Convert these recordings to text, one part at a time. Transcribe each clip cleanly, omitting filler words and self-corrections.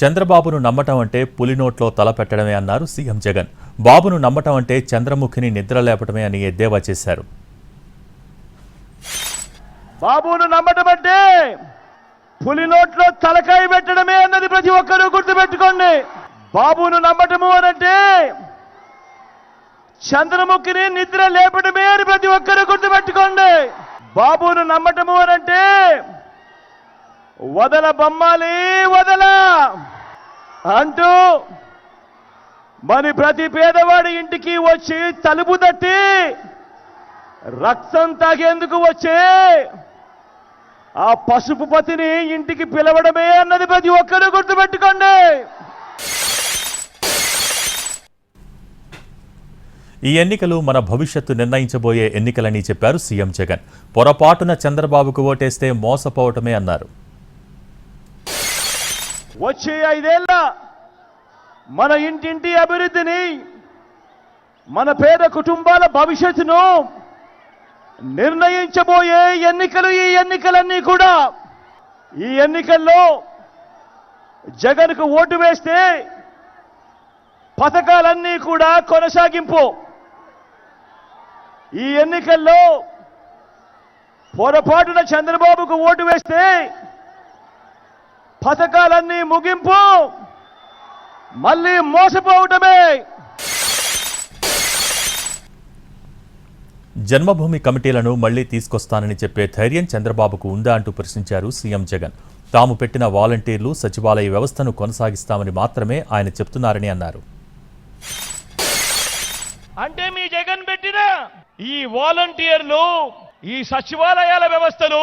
చంద్రబాబును నమ్మటం అంటే పులి నోట్లో తల పెట్టడమే అన్నారు సీఎం జగన్. బాబును నమ్మటం అంటే చంద్రముఖిని నిద్ర లేపటమే అని ఎద్దేవా చేశారు. బాబును నమ్మటం అంటే పులి నోట్లో తలకాయ పెట్టడమే అన్నది ప్రతి ఒక్కరూ గుర్తుపెట్టుకోండి. బాబును నమ్మటము అనంటే చంద్రముఖిని నిద్ర లేపడమే అని ప్రతి ఒక్కరూ గుర్తుపెట్టుకోండి. బాబును నమ్మటము అనంటే వదల బొమ్మాలి వదల అంటూ మరి ప్రతి పేదవాడి ఇంటికి వచ్చి తలుపు తట్టి రక్తం తాగేందుకు వచ్చే ఆ పసుపు పతిని ఇంటికి పిలవడమే అన్నది ప్రతి ఒక్కరూ గుర్తుపెట్టుకోండి. ఈ ఎన్నికలు మన భవిష్యత్తు నిర్ణయించబోయే ఎన్నికలని చెప్పారు సీఎం జగన్. పొరపాటున చంద్రబాబుకు ఓటేస్తే మోసపోవటమే అన్నారు. వచ్చే 5 ఏళ్ల మన ఇంటింటి అభివృద్ధిని, మన పేద కుటుంబాల భవిష్యత్తును నిర్ణయించబోయే ఎన్నికలు ఈ ఎన్నికలన్నీ కూడా. ఈ ఎన్నికల్లో జగన్కు ఓటు వేస్తే పథకాలన్నీ కూడా కొనసాగింపు. ఈ ఎన్నికల్లో పొరపాటున చంద్రబాబుకు ఓటు వేస్తే పథకాలన్నీ ముగింపు, మళ్ళీ మోసపోవటమే. జన్మభూమి కమిటీలను మళ్లీ తీసుకొస్తానని చెప్పే ధైర్యం చంద్రబాబుకు ఉందా అంటూ ప్రశ్నించారు సీఎం జగన్. తాము పెట్టిన వాలంటీర్లు, సచివాలయ వ్యవస్థను కొనసాగిస్తామని మాత్రమే ఆయన చెప్తున్నారని అన్నారు. అంటే మీ జగన్ పెట్టిన ఈ వాలంటీర్లు, ఈ సచివాలయాల వ్యవస్థను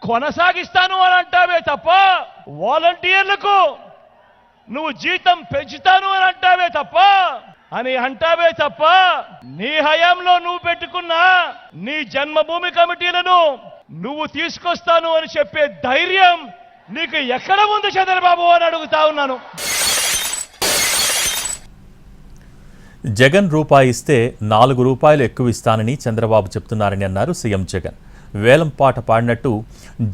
కొనసాగిస్తాను అని అంటావే తప్ప, వాలంటీర్లకు నువ్వు జీతం పెంచుతాను అని అంటావే తప్ప నీ హయాంలో నువ్వు పెట్టుకున్న నీ జన్మభూమి కమిటీలను నువ్వు తీసుకొస్తాను అని చెప్పే ధైర్యం నీకు ఎక్కడ ఉంది చంద్రబాబు అని అడుగుతా ఉన్నాను. జగన్ రూపాయి ఇస్తే 4 రూపాయలు ఎక్కువ ఇస్తానని చంద్రబాబు చెప్తున్నారని అన్నారు సీఎం జగన్. వేలం పాట పాడినట్టు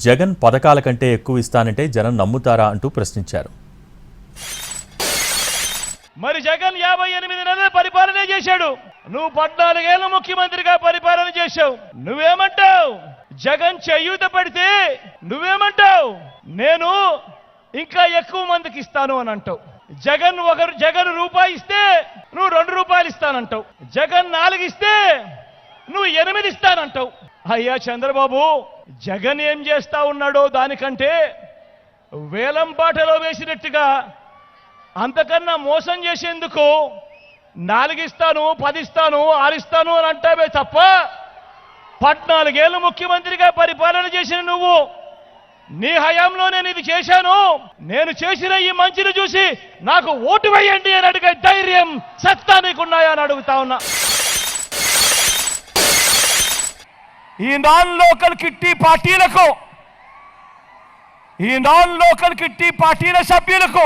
జగన్ పథకాల కంటే ఎక్కువ ఇస్తానంటే జనం నమ్ముతారా అంటూ ప్రశ్నించారు. మరి జగన్ 58 నెలల పరిపాలన చేశాడు. నువ్వు 14 ఏళ్ల ముఖ్యమంత్రిగా పరిపాలన చేశావు. నువ్వేమంటావు? జగన్ చేయూత పడితే నువ్వేమంటావు? నేను ఇంకా ఎక్కువ మందికి ఇస్తాను అని అంటావు. జగన్ రూపాయి ఇస్తే నువ్వు 2 రూపాయలు ఇస్తానంటావు. జగన్ 4 ఇస్తే నువ్వు 8 ఇస్తానంటావు. అయ్యా చంద్రబాబు, జగన్ ఏం చేస్తా ఉన్నాడో దానికంటే వేలం పాటలో వేసినట్టుగా అంతకన్నా మోసం చేసేందుకు 4 ఇస్తాను, 10 ఇస్తాను, 6 ఇస్తాను అని అంటావే తప్ప 14 ఏళ్ళు ముఖ్యమంత్రిగా పరిపాలన చేసిన నువ్వు నీ హయాంలో నేను ఇది చేశాను, నేను చేసిన ఈ మంచిని చూసి నాకు ఓటు వేయండి అని అడిగే ధైర్యం, సత్తా నీకున్నాయా అని అడుగుతా ఉన్నా. ఈ నాన్ లోకల్ కిట్టి పార్టీల సభ్యులకు,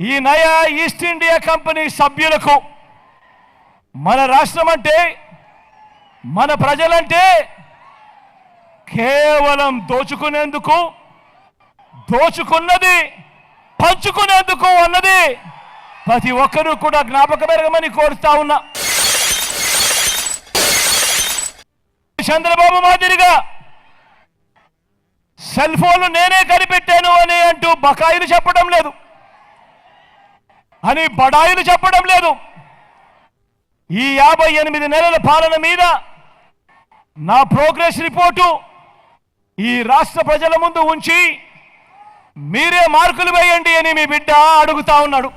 ఈ నయా ఈస్ట్ ఇండియా కంపెనీ సభ్యులకు, మన రాష్ట్రం అంటే, మన ప్రజలంటే కేవలం దోచుకునేందుకు, దోచుకున్నది పంచుకునేందుకు అన్నది ప్రతి ఒక్కరూ కూడా జ్ఞాపకమెరగమని కోరుతా ఉన్నా. చంద్రబాబు మాదిరిగా సెల్ ఫోన్లు నేనే కనిపెట్టాను అని అంటూ బకాయిలు చెప్పడం లేదు, అని బడాయిలు చెప్పడం లేదు. ఈ 58 నెలల పాలన మీద నా ప్రోగ్రెస్ రిపోర్టు ఈ రాష్ట్ర ప్రజల ముందు ఉంచి మీరే మార్కులు వేయండి అని మీ బిడ్డ అడుగుతా ఉన్నాడు.